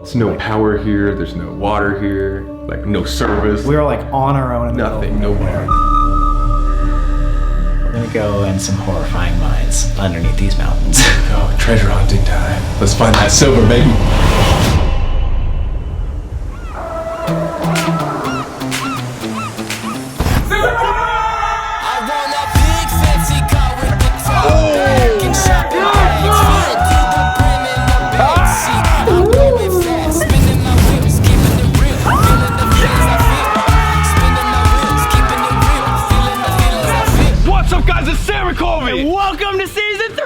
There's no power here, there's no water here, like no service. We were like on our own in Nothing, nowhere. We're gonna go in some horrifying mines underneath these mountains. Oh, treasure hunting time. Let's find that silver, baby. What's up, guys? It's Sarah Colby. And welcome to season 3!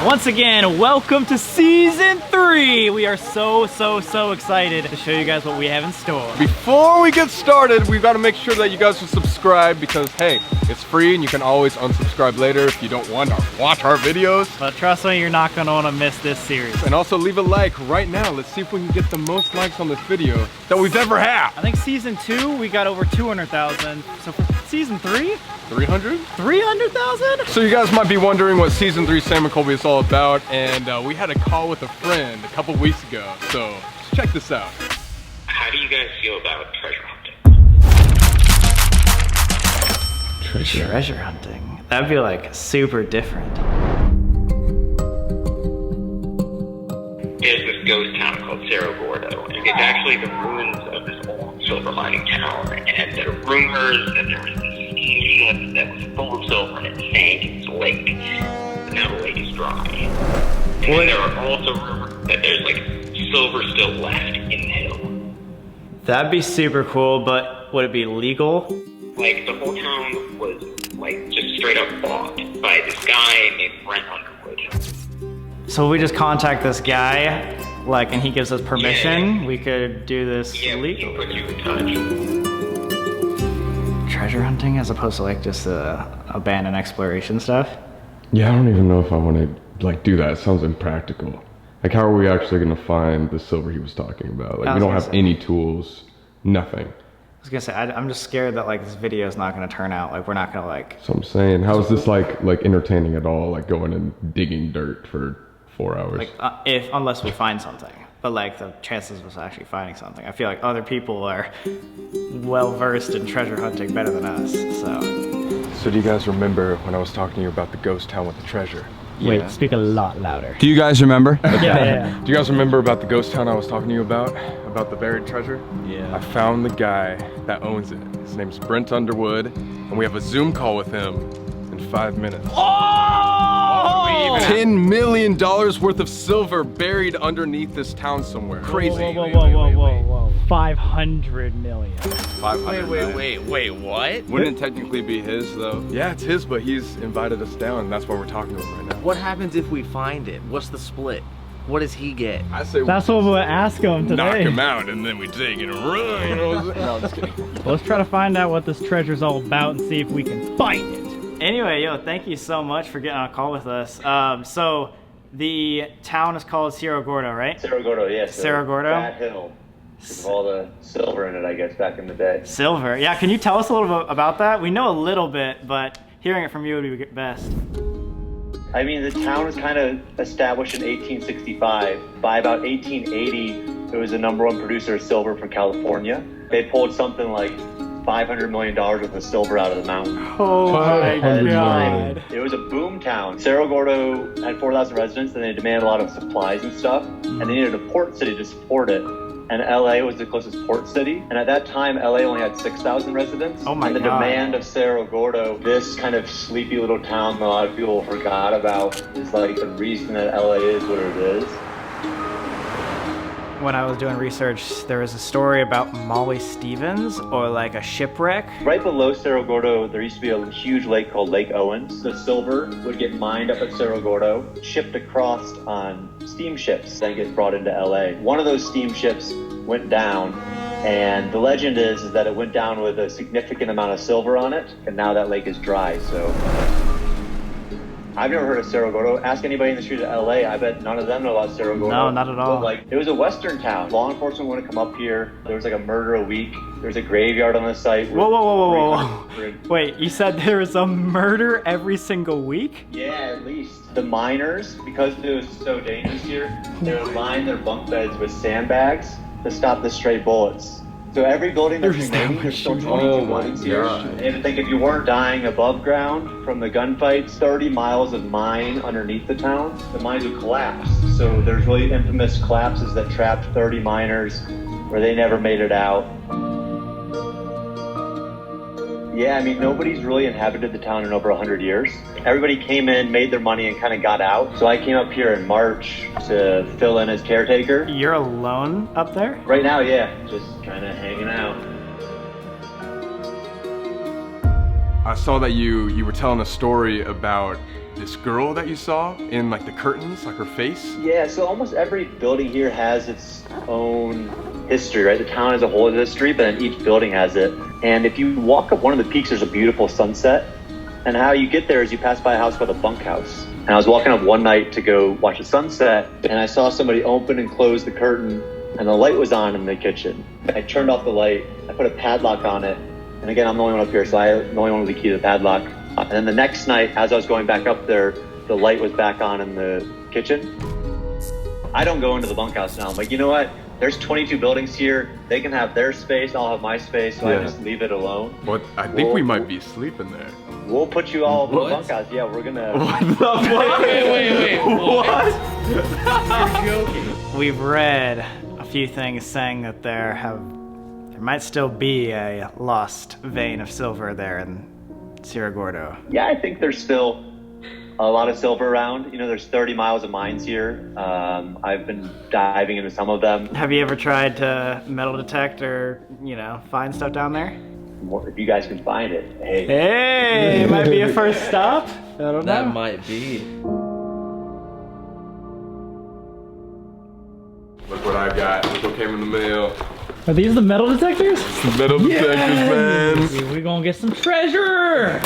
Once again, welcome to season 3. We are so excited to show you guys what we have in store. Before we get started, we've got to make sure that you guys are subscribed because, hey, it's free and you can always unsubscribe later if you don't want to watch our videos. But trust me, you're not going to want to miss this series. And also leave a like right now. Let's see if we can get the most likes on this video that we've ever had. I think season 2, we got over 200,000. So for season 3, 300? 300,000? So you guys might be wondering what season 3 Sam and Colby is all about, and we had a call with a friend a couple weeks ago, so let's check this out. How do you guys feel about treasure hunting? Treasure hunting. That'd be like super different. There's this ghost town called Cerro Gordo, and it's actually the ruins of this old silver mining town, and there are rumors that there was this steamship that was full of silver and it sank in this lake. Now the lake is dry. And then there are also rumors that there's like silver still left in the hill. That'd be super cool, but would it be legal? Like the whole town was like just straight up bought by this guy named Brent Underwood. So we just contact this guy, like, and he gives us permission, we could do this Yeah, we can legally. put you in touch. Treasure hunting as opposed to like just abandoned exploration stuff? Yeah, I don't even know if I want to like do that. It sounds impractical. Like, how are we actually gonna find the silver he was talking about? Like, we don't have any tools, nothing. I was gonna say, I'm just scared that like this video is not gonna turn out, like we're not gonna like... So I'm saying, how is this like entertaining at all? Like going and digging dirt for 4 hours? Like, unless we find something. But like the chances of us actually finding something. I feel like other people are well versed in treasure hunting better than us, so. So do you guys remember when I was talking to you about the ghost town with the treasure? Wait, speak a lot louder. Do you guys remember? Yeah. Do you guys remember about the ghost town I was talking to you about the buried treasure? Yeah. I found the guy that owns it. His name's Brent Underwood, and we have a Zoom call with him in 5 minutes. Oh! $10 million worth of silver buried underneath this town somewhere. Crazy. Whoa. 500 million. 500 million. Wait, what? Wouldn't it technically be his though? Yeah, it's his, but he's invited us down, and that's why we're talking to him right now. What happens if we find it? What's the split? What does he get? I say That's what we'll ask him today. knock him out, and then we take it and run. You know what I'm saying? No, I'm just kidding. Let's try to find out what this treasure's all about and see if we can find it. Anyway, thank you so much for getting on a call with us. So the town is called Cerro Gordo, right? Cerro Gordo, yes. Cerro Gordo? That hill. With all the silver in it, I guess, back in the day. Silver. Yeah, can you tell us a little bit about that? We know a little bit, but hearing it from you would be best. I mean, the town was kind of established in 1865. By about 1880, it was the #1 producer of silver for California. They pulled something like $500 million worth of silver out of the mountain. Oh my At the time, God. it was a boom town. Cerro Gordo had 4,000 residents, and they demanded a lot of supplies and stuff, and they needed a port city to support it. And LA was the closest port city. And at that time, LA only had 6,000 residents. Oh my And the God. demand of Cerro Gordo, this kind of sleepy little town that a lot of people forgot about, is like the reason that LA is what it is. When I was doing research, there was a story about Molly Stevens, or like a shipwreck. Right below Cerro Gordo, there used to be a huge lake called Lake Owens. The silver would get mined up at Cerro Gordo, shipped across on steamships, then get brought into LA. One of those steamships went down, and the legend is that it went down with a significant amount of silver on it, and now that lake is dry, so. I've never heard of Cerro Gordo. Ask anybody in the street of LA, I bet none of them know about Cerro Gordo. No, not at all. But like, it was a Western town. Law enforcement wouldn't come up here. There was like a murder a week. There's a graveyard on the site. Whoa. Wait, you said there was a murder every single week? Yeah, at least. The miners, because it was so dangerous here, they would line their bunk beds with sandbags to stop the stray bullets. So every building that's remaining, there's still 22 buildings here. And I think if you weren't dying above ground from the gunfights, 30 miles of mine underneath the town, the mines would collapse. So there's really infamous collapses that trapped 30 miners where they never made it out. Yeah, I mean, nobody's really inhabited the town in over 100 years. Everybody came in, made their money, and kind of got out. So I came up here in March to fill in as caretaker. You're alone up there? Right now, yeah, just kind of hanging out. I saw that you were telling a story about this girl that you saw in like the curtains, like her face. Yeah, so almost every building here has its own history, right? The town as a whole has history, but then each building has it. And if you walk up one of the peaks, there's a beautiful sunset. And how you get there is you pass by a house called the Bunkhouse. And I was walking up one night to go watch the sunset, and I saw somebody open and close the curtain, and the light was on in the kitchen. I turned off the light, I put a padlock on it, and again, I'm the only one up here, so I'm the only one with the key to the padlock. And then the next night, as I was going back up there, the light was back on in the kitchen. I don't go into the bunkhouse now. I'm like, you know what? There's 22 buildings here. They can have their space, I'll have my space, so I just leave it alone. But I think we might be sleeping there. We'll put you all in the bunkhouse. Yeah, we're gonna... What the fuck? Wait. What? You're joking. We've read a few things saying that there might still be a lost vein of silver there in Cerro Gordo. Yeah, I think there's still a lot of silver around. You know, there's 30 miles of mines here. I've been diving into some of them. Have you ever tried to metal detect or, find stuff down there? If you guys can find it, hey. Hey, it might be a first stop. I don't know. That might be. Look what I got. Look what came in the mail. Are these the metal detectors? The metal detectors, man. We're gonna get some treasure.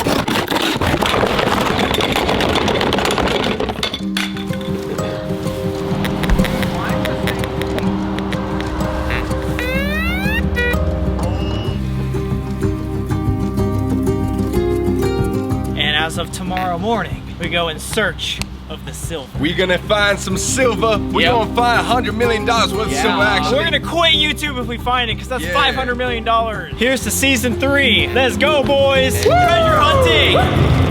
As of tomorrow morning, we go in search of the silver. We gonna find some silver. We gonna find $100 million worth of silver, actually. We're gonna quit YouTube if we find it, because that's $500 million. Here's to season 3. Let's go, boys. Treasure hunting.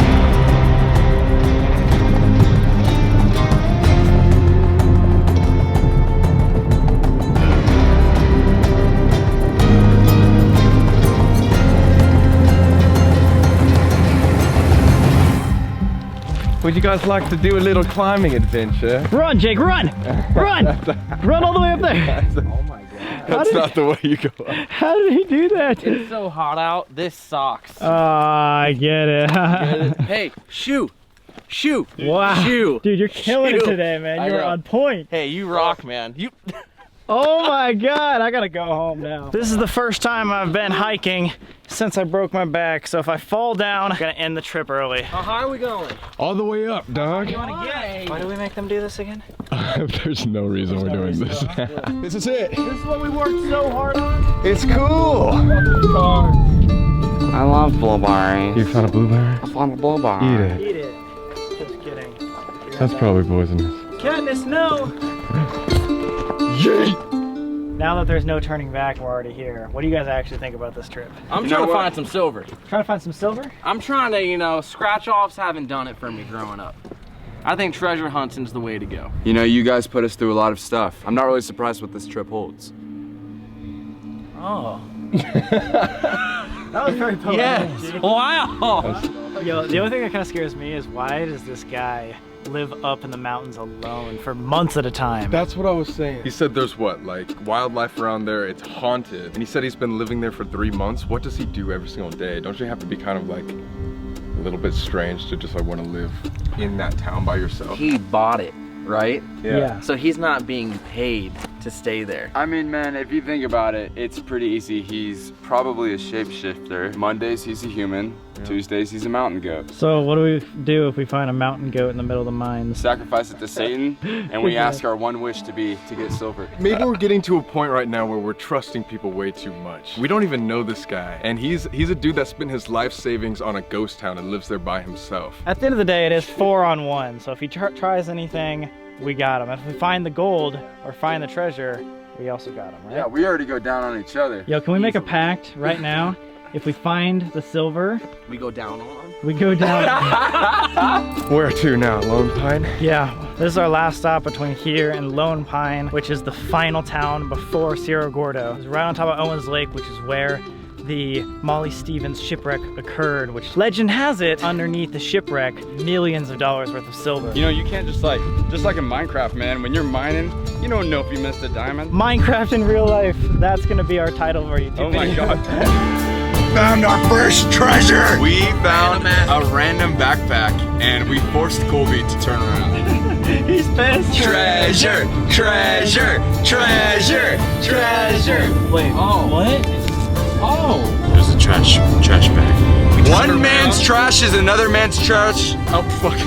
Would you guys like to do a little climbing adventure? Run, Jake, run! Run! Run all the way up there! Oh my god. That's not the way you go up. How did he do that? It's so hot out, this sucks. Oh, I get it. Hey, shoot! Shoot! Wow. Shoot! Dude, you're killing it Shoot. today, man. I You're know. on point. Hey, you rock, man. You. Oh my god, I gotta go home now. This is the first time I've been hiking since I broke my back, so if I fall down, I'm gonna end the trip early. How high are we going? All the way up, dog. Why do we make them do this again? There's no reason we're doing this. This is it. This is what we worked so hard on. It's cool. I love blueberries. You found a blueberry? I found a blueberry. Eat it. Eat it. Just kidding. That's probably poisonous. Katniss, no! Now that there's no turning back, we're already here. What do you guys actually think about this trip? I'm trying to find some silver. Trying to find some silver? I'm trying to, scratch offs haven't done it for me growing up. I think treasure hunting's the way to go. You know, you guys put us through a lot of stuff. I'm not really surprised what this trip holds. Oh. That was very poetic. Yes. Wow. Yo, the only thing that kind of scares me is why does this guy live up in the mountains alone for months at a time? That's what I was saying. He said there's what, like wildlife around there, it's haunted. And he said he's been living there for 3 months. What does he do every single day? Don't you have to be kind of like a little bit strange to just like want to live in that town by yourself? He bought it, right? Yeah. So he's not being paid to stay there. I mean, man, if you think about it, it's pretty easy. He's probably a shapeshifter. Mondays, he's a human. Tuesdays, he's a mountain goat. So what do we do if we find a mountain goat in the middle of the mines? Sacrifice it to Satan, and we ask our one wish to get silver. Maybe we're getting to a point right now where we're trusting people way too much. We don't even know this guy, and he's a dude that spent his life savings on a ghost town and lives there by himself. At the end of the day, it is 4-on-1. So if he tries anything, we got him. If we find the gold or find the treasure, we also got him, right? Yeah, we already go down on each other. Yo, can we make a pact right now? If we find the silver, We go down on. we go down. Where to now, Lone Pine? Yeah, this is our last stop between here and Lone Pine, which is the final town before Cerro Gordo. It's right on top of Owens Lake, which is where the Molly Stevens shipwreck occurred, which legend has it, underneath the shipwreck, millions of dollars worth of silver. You know, you can't just like in Minecraft, man, when you're mining, you don't know if you missed a diamond. Minecraft in real life, that's gonna be our title of our YouTube Oh my video. God. Found our first treasure! We found a random backpack, and we forced Colby to turn around. He's pissed. Treasure! Treasure! Treasure! Treasure! Wait, what? Oh! There's a trash bag. One man's trash is another man's trash. Oh, fuck.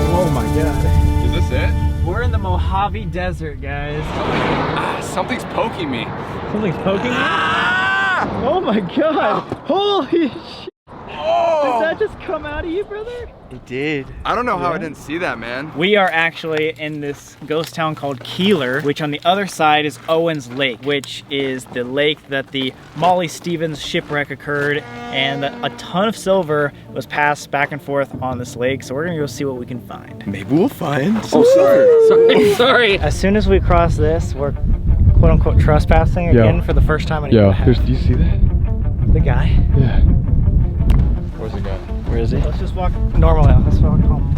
Oh my God. Is this it? We're in the Mojave Desert, guys. Something's poking me. Something's poking me? Oh my God. Holy shit. Did that just come out of you, brother? It did. I don't know how I didn't see that, man. We are actually in this ghost town called Keeler, which on the other side is Owens Lake, which is the lake that the Molly Stevens shipwreck occurred, and a ton of silver was passed back and forth on this lake. So we're gonna go see what we can find. Maybe we'll find. Oh, sorry. As soon as we cross this, we're quote unquote trespassing again for the first time in a year and a half. Do you see that? The guy. Yeah. Where's the guy? Where is he? Let's just walk normally. Let's walk home.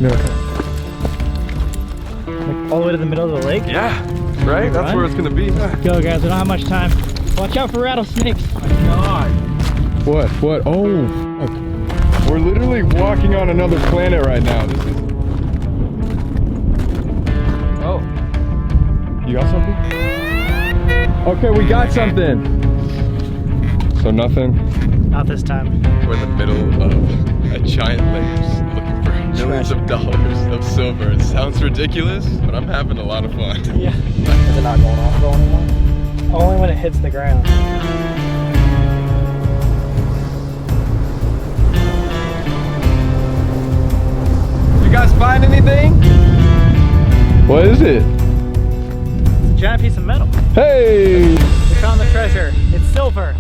No. Like all the way to the middle of the lake? Yeah, right? That's where it's gonna be. Go, guys. We don't have much time. Watch out for rattlesnakes. Oh my God. What? Oh, fuck. We're literally walking on another planet right now. This is... Oh. You got something? Okay, we got something. So nothing? Not this time. We're in the middle of a giant lake looking for millions of dollars of silver. It sounds ridiculous, but I'm having a lot of fun. Yeah. Is it not going off though anymore? Only when it hits the ground. You guys find anything? What is it? It's a giant piece of metal. Hey! We found the treasure. It's silver.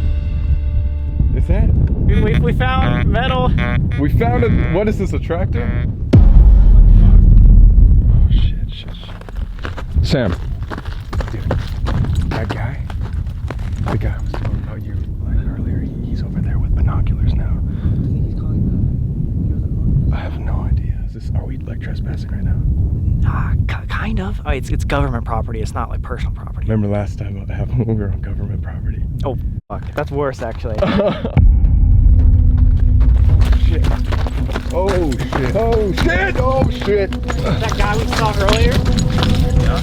Is that? We found metal. We found it. What is this, a tractor? Oh, shit. Sam. Dude, that guy, the guy I was talking about you like earlier, he's over there with binoculars now. I have no idea. Are we like trespassing right now? Kind of. Oh, it's government property. It's not like personal property. Remember last time what happened when we were on government property? Oh, fuck. That's worse, actually. Shit. Oh, shit. Oh, shit. Oh, shit. That guy we saw earlier? Yeah.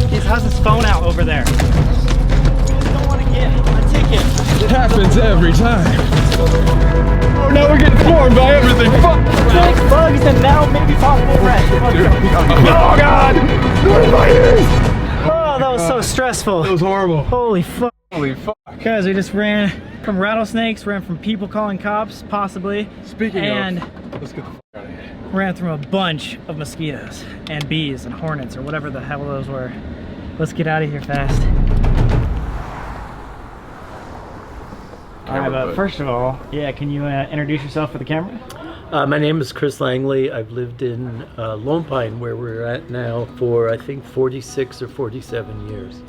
He has his phone out over there. We just don't want to get a ticket. It happens every time. Oh, now we're getting swarmed by everything. Fuck. Snakes, bugs, and now maybe possible rats. Oh, God. What are my ears? Oh, that was so stressful. That was horrible. Holy fuck. Holy fuck. Guys, we just ran from rattlesnakes, ran from people calling cops, possibly. Speaking and of, let's get the fuck out of here. Ran through a bunch of mosquitoes and bees and hornets or whatever the hell those were. Let's get out of here fast. All right, but first of all, yeah, can you introduce yourself for the camera? My name is Chris Langley. I've lived in Lone Pine, where we're at now, for I think 46 or 47 years.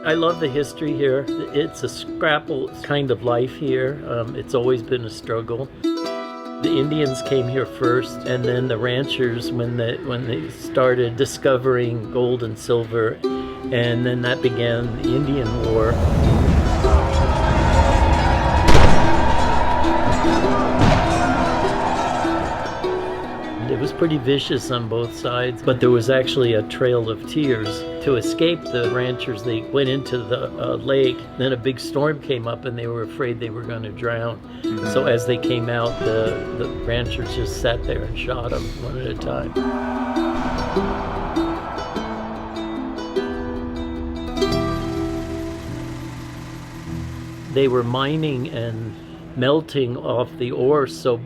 I love the history here. It's a scrapple kind of life here. It's always been a struggle. The Indians came here first, and then the ranchers when they started discovering gold and silver, and then that began the Indian War. It was pretty vicious on both sides, but there was actually a trail of tears. To escape the ranchers, they went into the lake. Then a big storm came up and they were afraid they were going to drown. So as they came out, the ranchers just sat there and shot them one at a time. They were mining and melting off the ore so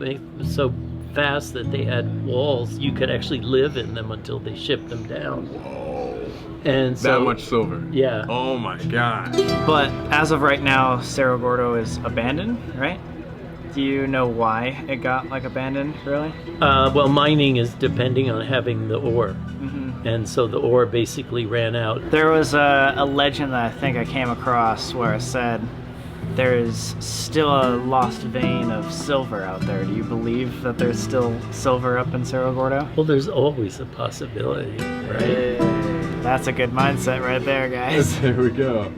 fast that they had walls. You could actually live in them until they shipped them down. Whoa. And so, that much silver? Yeah. Oh my gosh. But as of right now, Cerro Gordo is abandoned, right? Do you know why it got like abandoned, really? Well, mining is depending on having the ore. And so the ore basically ran out. There was a legend that I think I came across where it said there is still a lost vein of silver out there. Do you believe that there's still silver up in Cerro Gordo? Well, there's always a possibility, right? Hey, that's a good mindset right there, guys. There we go.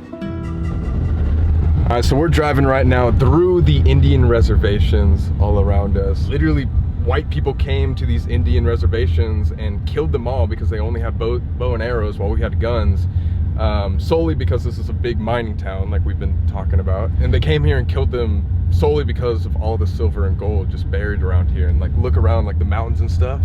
All right, so we're driving right now through the Indian reservations all around us. Literally, white people came to these Indian reservations and killed them all because they only had bow and arrows while we had guns. Solely because this is a big mining town like we've been talking about, and they came here and killed them solely because of all the silver and gold just buried around here. And like, look around, like the mountains and stuff,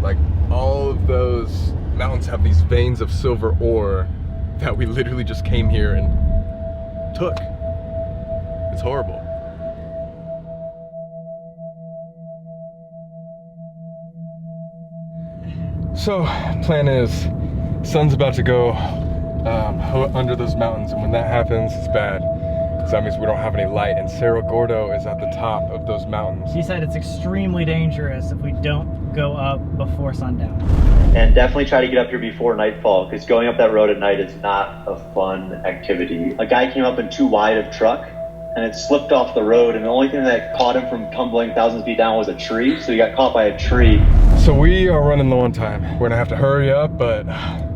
like all of those mountains have these veins of silver ore that we literally just came here and took. It's horrible. So plan is, sun's about to go under those mountains, and when that happens, it's bad. So that means we don't have any light, and Cerro Gordo is at the top of those mountains. He said it's extremely dangerous if we don't go up before sundown. And definitely try to get up here before nightfall, because going up that road at night is not a fun activity. A guy came up in too wide of truck, and it slipped off the road, and the only thing that caught him from tumbling thousands of feet down was a tree, so he got caught by a tree. So we are running low on time. We're gonna have to hurry up, but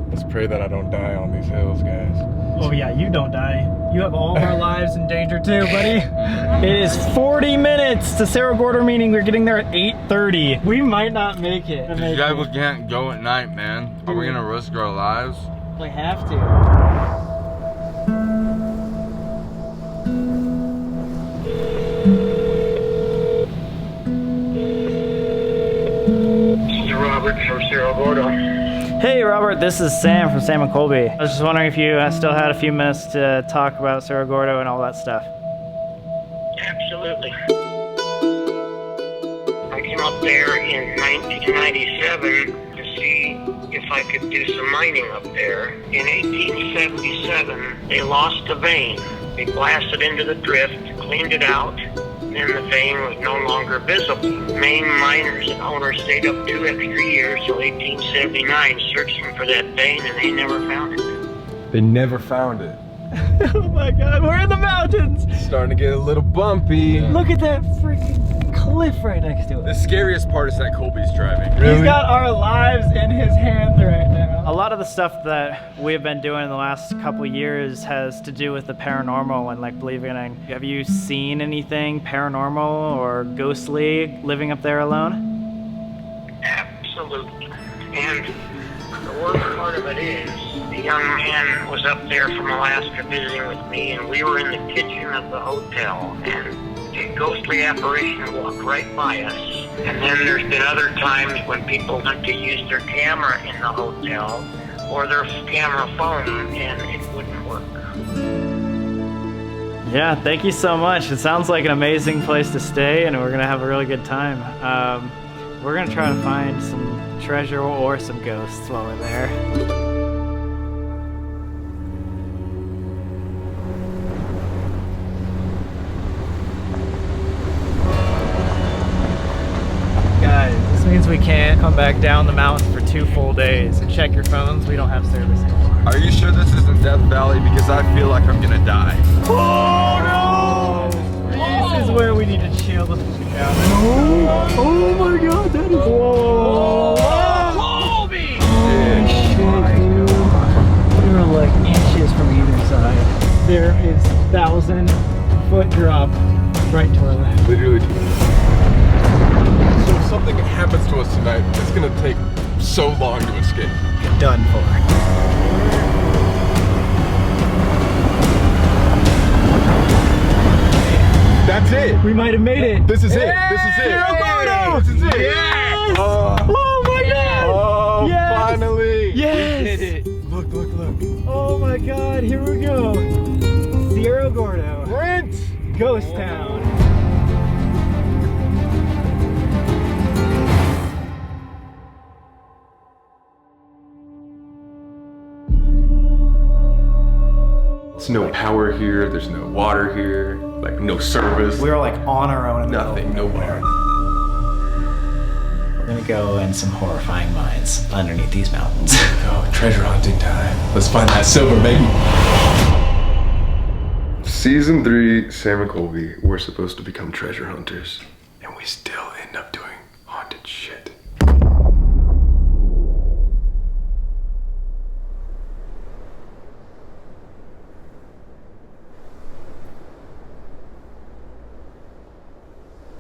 let's pray that I don't die on these hills, guys. Oh yeah, you don't die. You have all of our lives in danger too, buddy. It is 40 minutes to Cerro Gordo, meaning we're getting there at 8:30. We might not make it. You guys can't go at night, man. Are we gonna risk our lives? We have to. Robert from Cerro Gordo. Hey Robert, this is Sam from Sam and Colby. I was just wondering if you still had a few minutes to talk about Cerro Gordo and all that stuff. Absolutely. I came up there in 1997 to see if I could do some mining up there. In 1877, they lost a vein. They blasted into the drift, cleaned it out, and the vein was no longer visible. Main miners and owners stayed up 2 extra years till 1879 searching for that vein, and they never found it. They never found it. Oh my god, we're in the mountains! It's starting to get a little bumpy. Look at that freaking cliff right next to The it. scariest part is that Colby's driving. Really? He's got our lives in his hands right now. A lot of the stuff that we've been doing in the last couple years has to do with the paranormal and like believing in. Have you seen anything paranormal or ghostly living up there alone? Absolutely. And the worst part of it is, the young man was up there from Alaska visiting with me, and we were in the kitchen of the hotel, and a ghostly apparition walked right by us. And then there's been other times when people went to use their camera in the hotel or their camera phone, and it wouldn't work. Yeah, thank you so much. It sounds like an amazing place to stay, and we're gonna have a really good time. We're gonna try to find some treasure or some ghosts while we're there. Guys, this means we can't come back down the mountain for 2 full days. And check your phones, we don't have service anymore. Are you sure this isn't Death Valley? Because I feel like I'm gonna die. Oh no! This is where we need to chill the fuck out. Oh my god, that is... Whoa! Colby! Holy shit, dude. We were like inches from either side. There is 1,000-foot drop right to our left. Literally. So something happens to us tonight, it's gonna take so long to escape. Get done for. That's it. We might have made it. This is it. This is it. Cerro Gordo. This is it. Yes. Oh my God. Oh, yes. Finally. Yes. We did it. Look, look, look. Oh my God, here we go. Cerro Gordo. Rent. Ghost town. There's no power here, there's no water here, like no service. We were like on our own in the Nothing, middle of nowhere. We're gonna go in some horrifying mines underneath these mountains. Oh, treasure hunting time. Let's find that silver, baby. Season 3, Sam and Colby, we're supposed to become treasure hunters, and we still